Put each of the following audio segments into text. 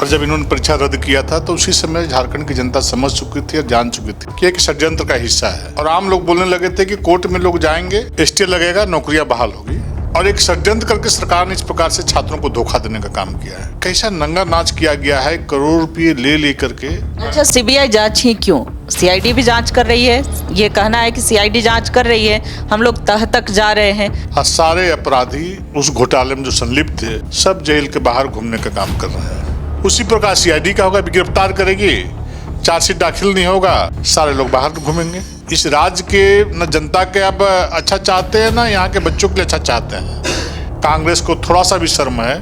और जब इन्होंने परीक्षा रद्द किया था तो उसी समय झारखंड की जनता समझ चुकी थी और जान चुकी थी कि एक षड्यंत्र का हिस्सा है। और आम लोग बोलने लगे थे कि कोर्ट में लोग जाएंगे, स्टे लगेगा, नौकरियां बहाल होगी। और एक षड्यंत्र करके सरकार ने इस प्रकार से छात्रों को धोखा देने का काम किया है। कैसा नंगा नाच किया गया है, करोड़ रुपये ले करके। अच्छा, सीबीआई जांच ही क्यों? सीआईडी भी जांच कर रही है। ये कहना है कि सीआईडी जांच कर रही है, हम लोग तह तक जा रहे हैं। सारे अपराधी उस घोटाले में जो संलिप्त थे सब जेल के बाहर घूमने का काम कर रहे हैं। उसी प्रकार सीआईडी का होगा, गिरफ्तार करेगी, चार्जशीट दाखिल नहीं होगा, सारे लोग बाहर घूमेंगे। इस राज्य के न जनता के अब अच्छा चाहते हैं ना यहाँ के बच्चों के लिए अच्छा चाहते हैं। कांग्रेस को थोड़ा सा भी शर्म है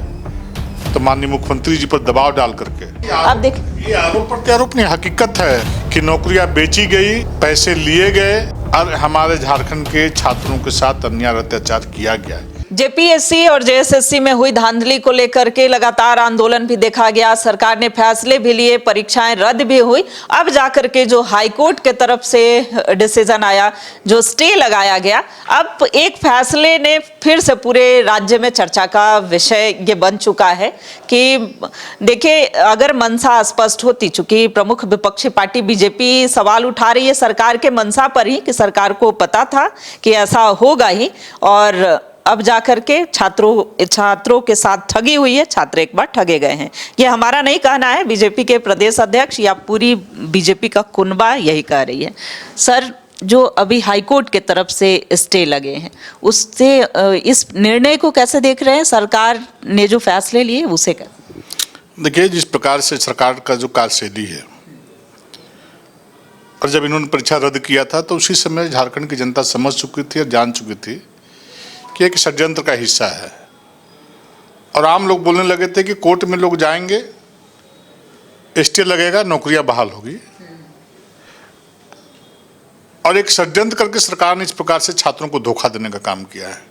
तो माननीय मुख्यमंत्री जी पर दबाव डाल करके आप देख, ये आरोप प्रत्यारोप नहीं, हकीकत है कि नौकरियां बेची गई, पैसे लिए गए और हमारे झारखंड के छात्रों के साथ अन्याय अत्याचार किया गया है। जेपीएससी और जेएसएससी में हुई धांधली को लेकर के लगातार आंदोलन भी देखा गया। सरकार ने फैसले भी लिए, परीक्षाएं रद्द भी हुई। अब जाकर के जो हाईकोर्ट के तरफ से डिसीजन आया, जो स्टे लगाया गया, अब एक फैसले ने फिर से पूरे राज्य में चर्चा का विषय ये बन चुका है कि देखिए, अगर मंशा स्पष्ट होती, चूंकि प्रमुख विपक्षी पार्टी बीजेपी सवाल उठा रही है सरकार के मंशा पर ही कि सरकार को पता था कि ऐसा होगा ही, और अब जाकर के छात्रों के साथ ठगी हुई है। छात्र एक बार ठगे गए हैं। ये हमारा नहीं कहना है, बीजेपी के प्रदेश अध्यक्ष या पूरी बीजेपी का कुनबा यही कह रही है। सर, जो अभी हाईकोर्ट के तरफ से स्टे लगे हैं, उससे इस निर्णय को कैसे देख रहे हैं? सरकार ने जो फैसले लिए उसे कैसे? देखिए, जिस प्रकार से सरकार का जो कार्यशैली है, और जब इन्होंने परीक्षा रद्द किया था तो उसी समय झारखंड की जनता समझ चुकी थी और जान चुकी थी कि एक षड्यंत्र का हिस्सा है। और आम लोग बोलने लगे थे कि कोर्ट में लोग जाएंगे, स्टे लगेगा, नौकरियां बहाल होगी। और एक षड्यंत्र करके सरकार ने इस प्रकार से छात्रों को धोखा देने का काम किया है।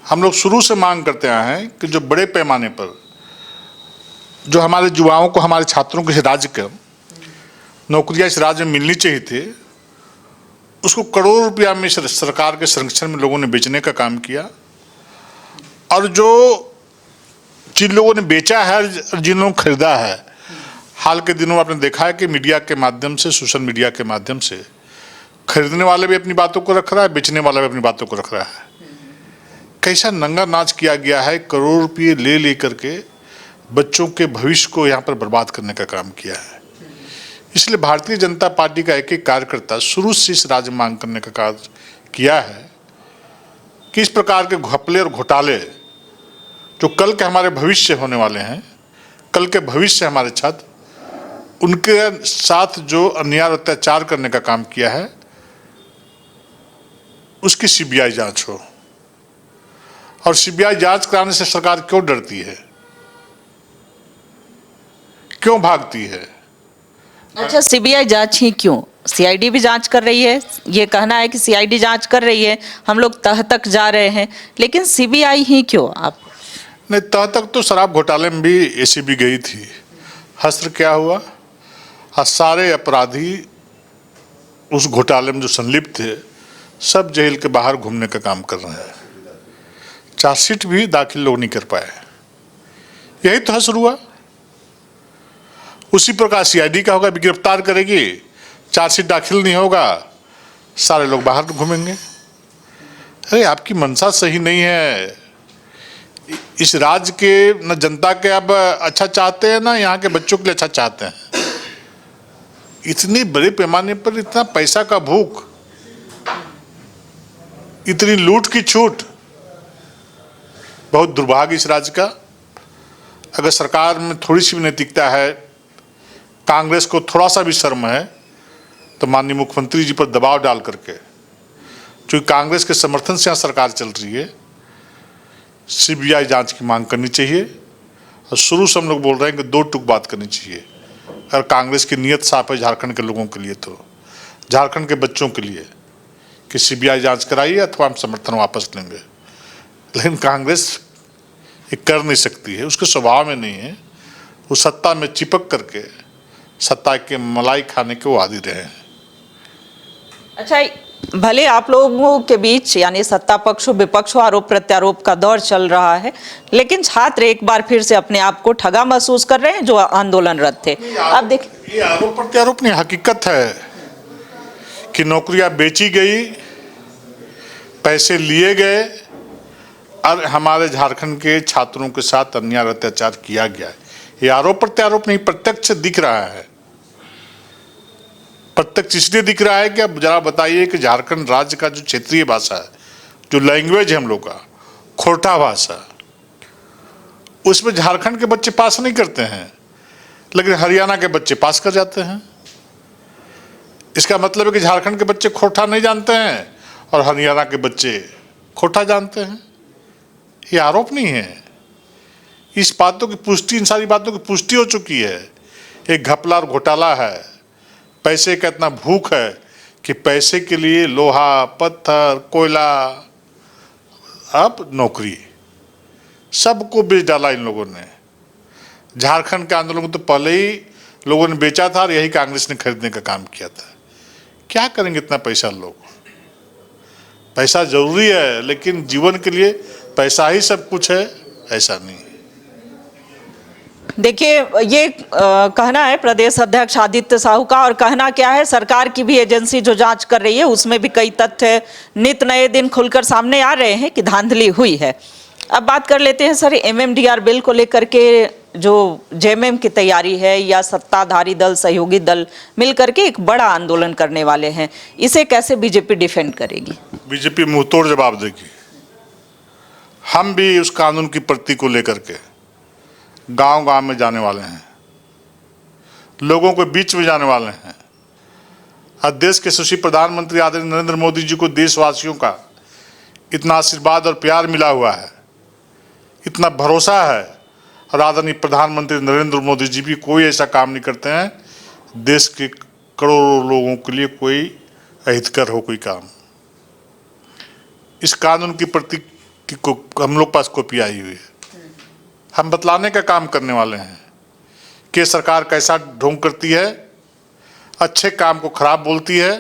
हम लोग शुरू से मांग करते आए हैं कि जो बड़े पैमाने पर जो हमारे युवाओं को, हमारे छात्रों को इस राज्य के नौकरियां इस राज्य में मिलनी चाहिए थी, उसको करोड़ रुपया में सरकार के संरक्षण में लोगों ने बेचने का काम किया। और जो जिन लोगों ने बेचा है, जिन लोगों ने खरीदा है, हाल के दिनों में आपने देखा है कि मीडिया के माध्यम से, सोशल मीडिया के माध्यम से खरीदने वाले भी अपनी बातों को रख रहा है, बेचने वाला भी अपनी बातों को रख रहा है। कैसा नंगा नाच किया गया है, करोड़ रुपये ले करके बच्चों के भविष्य को यहाँ पर बर्बाद करने का काम किया है। इसलिए भारतीय जनता पार्टी का एक कार्यकर्ता शुरू से इस राज्य में मांग करने का कार्य किया है कि इस प्रकार के घपले और घोटाले जो कल के हमारे भविष्य होने वाले हैं, कल के भविष्य हमारे छात्र, उनके साथ जो अन्याय अत्याचार करने का काम किया है, उसकी सीबीआई जांच हो। और सीबीआई जांच कराने से सरकार क्यों डरती है, क्यों भागती है? अच्छा, सीबीआई जांच ही क्यों? सीआईडी भी जांच कर रही है। ये कहना है कि सीआईडी जांच कर रही है, हम लोग तह तक जा रहे हैं, लेकिन सीबीआई ही क्यों? आप नहीं, तह तक तो शराब घोटाले में भी एसीबी गई थी। हस्त्र क्या हुआ? सारे अपराधी उस घोटाले में जो संलिप्त थे सब जेल के बाहर घूमने का काम कर रहे हैं। चार्जशीट भी दाखिल लोग नहीं कर पाए। यही तो हस्त्र हुआ। उसी प्रकार सीआईडी का होगा, गिरफ्तार करेगी, चार्जशीट दाखिल नहीं होगा, सारे लोग बाहर घूमेंगे। अरे, आपकी मंशा सही नहीं है। इस राज्य के न जनता के अब अच्छा चाहते हैं ना यहाँ के बच्चों के लिए अच्छा चाहते हैं। इतनी बड़े पैमाने पर इतना पैसा का भूख, इतनी लूट की छूट, बहुत दुर्भाग्य इस राज्य का। अगर सरकार में थोड़ी सी भी नैतिकता है, कांग्रेस को थोड़ा सा भी शर्म है, तो माननीय मुख्यमंत्री जी पर दबाव डाल करके, क्योंकि कांग्रेस के समर्थन से यहाँ सरकार चल रही है, सीबीआई जांच की मांग करनी चाहिए। और शुरू से हम लोग बोल रहे हैं कि दो टूक बात करनी चाहिए। अगर कांग्रेस की नीयत साफ है झारखंड के लोगों के लिए, तो झारखंड के बच्चों के लिए, कि सीबीआई जांच कराइए अथवा हम समर्थन वापस लेंगे। लेकिन कांग्रेस ये कर नहीं सकती है, उसके स्वभाव में नहीं है। वो सत्ता में चिपक करके सत्ता के मलाई खाने के वो आदी रहे हैं। अच्छा, भले आप लोगों के बीच यानी सत्ता पक्ष विपक्ष आरोप प्रत्यारोप का दौर चल रहा है, लेकिन छात्र एक बार फिर से अपने आप को ठगा महसूस कर रहे हैं जो आंदोलनरत थे। अब देखिए, ये आरोप प्रत्यारोप नहीं, हकीकत है कि नौकरियां बेची गई, पैसे लिए गए और हमारे झारखंड के छात्रों के साथ अन्याय और अत्याचार किया गया है। ये आरोप प्रत्यारोप नहीं, प्रत्यक्ष दिख रहा है। प्रत्यक्ष इसलिए दिख रहा है कि अब जरा बताइए कि झारखंड राज्य का जो क्षेत्रीय भाषा है, जो लैंग्वेज है हम लोग का, खोरठा भाषा, उसमें झारखंड के बच्चे पास नहीं करते हैं, लेकिन हरियाणा के बच्चे पास कर जाते हैं। इसका मतलब है कि झारखंड के बच्चे खोरठा नहीं जानते हैं और हरियाणा के बच्चे खोरठा जानते हैं। ये आरोप नहीं है, इस बातों की पुष्टि, इन सारी बातों की पुष्टि हो चुकी है। एक घपला और घोटाला है, पैसे का इतना भूख है कि पैसे के लिए लोहा, पत्थर, कोयला, अब नौकरी, सबको बेच डाला इन लोगों ने। झारखंड के आंदोलन को तो पहले ही लोगों ने बेचा था और यही कांग्रेस ने खरीदने का काम किया था। क्या करेंगे इतना पैसा लोग? पैसा जरूरी है, लेकिन जीवन के लिए पैसा ही सब कुछ है, ऐसा नहीं। देखिए, ये कहना है प्रदेश अध्यक्ष आदित्य साहू का, और कहना क्या है, सरकार की भी एजेंसी जो जांच कर रही है उसमें भी कई तथ्य नित नए दिन खुलकर सामने आ रहे हैं कि धांधली हुई है। अब बात कर लेते हैं सर, एमएमडीआर बिल को लेकर के जो जेएमएम की तैयारी है या सत्ताधारी दल सहयोगी दल मिलकर के एक बड़ा आंदोलन करने वाले हैं, इसे कैसे बीजेपी डिफेंड करेगी? बीजेपी मुंहतोड़ जवाब देगी। हम भी उस कानून की प्रति को लेकर के गांव गांव में जाने वाले हैं, लोगों के बीच में जाने वाले हैं। आज देश के यशस्वी प्रधानमंत्री आदरणीय नरेंद्र मोदी जी को देशवासियों का इतना आशीर्वाद और प्यार मिला हुआ है, इतना भरोसा है, और आदरणीय प्रधानमंत्री नरेंद्र मोदी जी भी कोई ऐसा काम नहीं करते हैं देश के करोड़ों लोगों के लिए कोई अहितकर हो कोई काम। इस कानून की प्रति को हम लोग पास कॉपी आई हुई है। हम बतलाने का काम करने वाले हैं कि सरकार कैसा ढोंग करती है, अच्छे काम को खराब बोलती है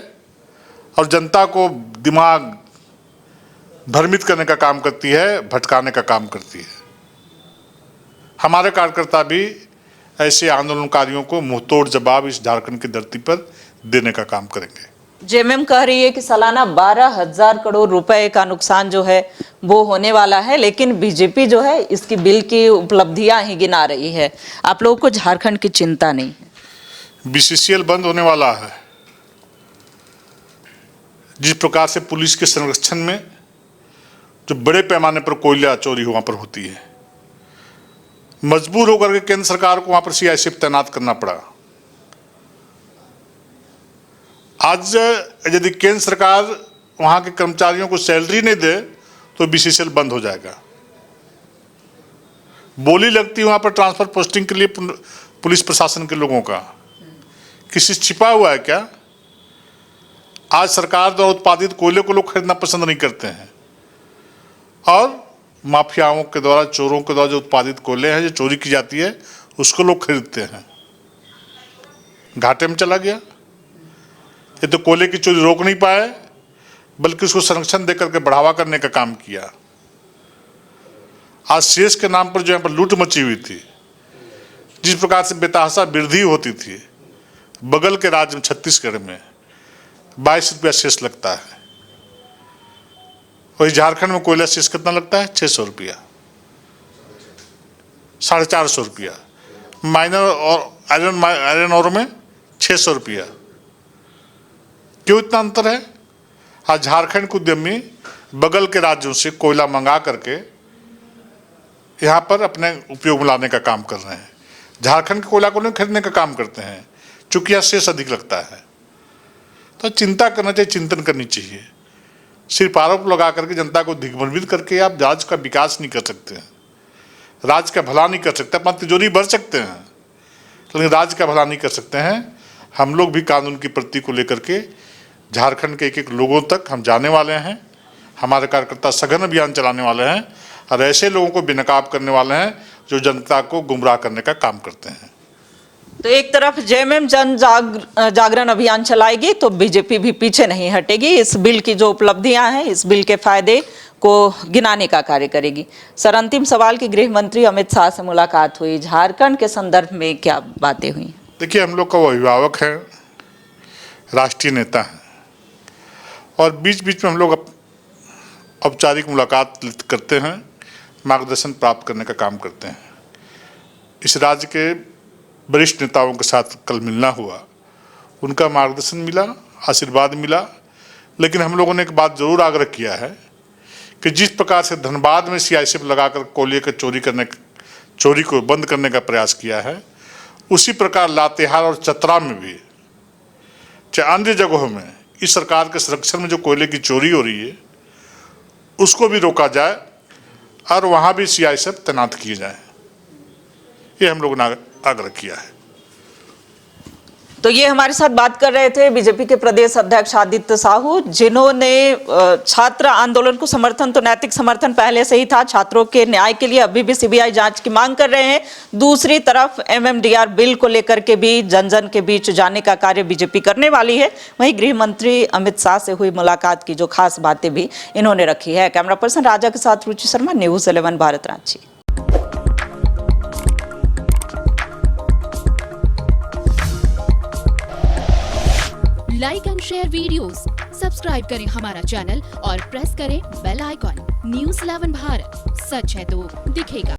और जनता को दिमाग भ्रमित करने का काम करती है, भटकाने का काम करती है। हमारे कार्यकर्ता भी ऐसे आंदोलनकारियों को मुंहतोड़ जवाब इस झारखंड की धरती पर देने का काम करेंगे। जेएमएम कह रही है कि सालाना 12,000 करोड़ रुपए का नुकसान जो है वो होने वाला है, लेकिन बीजेपी जो है इसकी बिल की उपलब्धियां ही गिना रही है। आप लोगों को झारखंड की चिंता नहीं है? बीसीसीएल बंद होने वाला है। जिस प्रकार से पुलिस के संरक्षण में जो बड़े पैमाने पर कोयला चोरी वहां पर होती है, मजबूर होकर के केंद्र सरकार को वहां पर सीआईएसएफ तैनात करना पड़ा। आज यदि केंद्र सरकार वहां के कर्मचारियों को सैलरी नहीं दे तो बीसीसीएल बंद हो जाएगा। बोली लगती है वहां पर ट्रांसफर पोस्टिंग के लिए पुलिस प्रशासन के लोगों का, किसी छिपा हुआ है क्या? आज सरकार द्वारा उत्पादित कोयले को लोग खरीदना पसंद नहीं करते हैं और माफियाओं के द्वारा, चोरों के द्वारा जो उत्पादित कोयले हैं, जो चोरी की जाती है, उसको लोग खरीदते हैं। घाटे में चला गया। ये तो कोयले की चोरी रोक नहीं पाए, बल्कि उसको संरक्षण देकर के बढ़ावा करने का काम किया। आज शेष के नाम पर जो यहाँ पर लूट मची हुई थी, जिस प्रकार से बेतहाशा वृद्धि होती थी, बगल के राज्य में छत्तीसगढ़ में 22 रुपया शेष लगता है, वही झारखंड में कोयला शेष कितना लगता है? 600 रुपया, 450 रुपया। माइनर और आयरन ओर में 600 रुपया। क्यों इतना अंतर है? आज झारखंड के उद्यमी बगल के राज्यों से कोयला मंगा करके यहाँ पर अपने उपयोग में लाने का काम कर रहे हैं। झारखंड के कोयला को नहीं खरीदने का काम करते हैं, चूंकि यहाँ शेष अधिक लगता है। तो चिंता करना चाहिए, चिंतन करनी चाहिए। सिर्फ आरोप लगा करके जनता को दिग्भ्रमित करके आप राज्य का विकास नहीं कर सकते हैं, राज्य का भला नहीं कर सकते। अपना तिजोरी भर सकते हैं, लेकिन राज्य का भला नहीं कर सकते हैं। हम लोग भी कानून की प्रति को लेकर के झारखंड के एक एक लोगों तक हम जाने वाले हैं। हमारे कार्यकर्ता सघन अभियान चलाने वाले हैं और ऐसे लोगों को बेनकाब करने वाले हैं जो जनता को गुमराह करने का काम करते हैं। तो एक तरफ जेएमएम जागरण अभियान चलाएगी तो बीजेपी भी पीछे नहीं हटेगी, इस बिल की जो उपलब्धियां हैं, इस बिल के फायदे को गिनाने का कार्य करेगी। सर, अंतिम सवाल की गृह मंत्री अमित शाह से मुलाकात हुई, झारखंड के संदर्भ में क्या बातें हुई? देखिए, हम लोग का वो अभिभावक है, राष्ट्रीय नेता है, और बीच बीच में हम लोग औपचारिक मुलाकात करते हैं, मार्गदर्शन प्राप्त करने का काम करते हैं। इस राज्य के वरिष्ठ नेताओं के साथ कल मिलना हुआ, उनका मार्गदर्शन मिला, आशीर्वाद मिला, लेकिन हम लोगों ने एक बात जरूर आग्रह किया है कि जिस प्रकार से धनबाद में सीआईएसएफ लगाकर कोयले के चोरी को बंद करने का प्रयास किया है, उसी प्रकार लातेहार और चतरा में भी, चाहे अन्य जगहों में, इस सरकार के संरक्षण में जो कोयले की चोरी हो रही है उसको भी रोका जाए और वहाँ भी सीआईएसएफ तैनात किए जाए, ये हम लोगों ने आग्रह किया है। तो ये हमारे साथ बात कर रहे थे बीजेपी के प्रदेश अध्यक्ष आदित्य साहू, जिन्होंने छात्र आंदोलन को समर्थन, तो नैतिक समर्थन पहले से ही था, छात्रों के न्याय के लिए अभी भी सीबीआई जांच की मांग कर रहे हैं। दूसरी तरफ एमएमडीआर बिल को लेकर के भी जन जन के बीच जाने का कार्य बीजेपी करने वाली है। वहीं गृह मंत्री अमित शाह से हुई मुलाकात की जो खास बातें भी इन्होंने रखी है। कैमरा पर्सन राजा के साथ Ruchi Sharma, news 11 Bharat, Ranchi. Like and share videos, subscribe करें हमारा चैनल और प्रेस करें बेल आइकॉन। न्यूज़ 11 भारत, सच है तो दिखेगा।